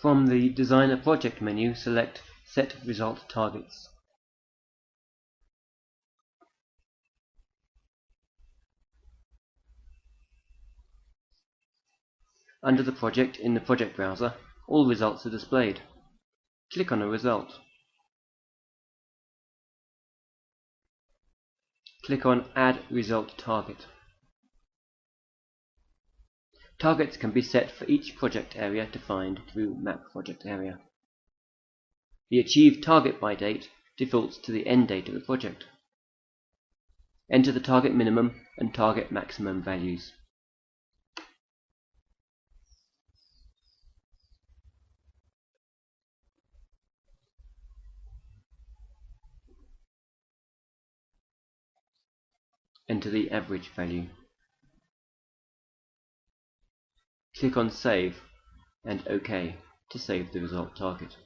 From the Design a Project menu, select Set Result Targets. Under the project in the project browser, all results are displayed. Click on a result. Click on Add Result Target. Targets can be set for each project area defined through Map Project Area. The Achieve Target By Date defaults to the end date of the project. Enter the target minimum and target maximum values. Enter the average value. Click on Save and OK to save the result target.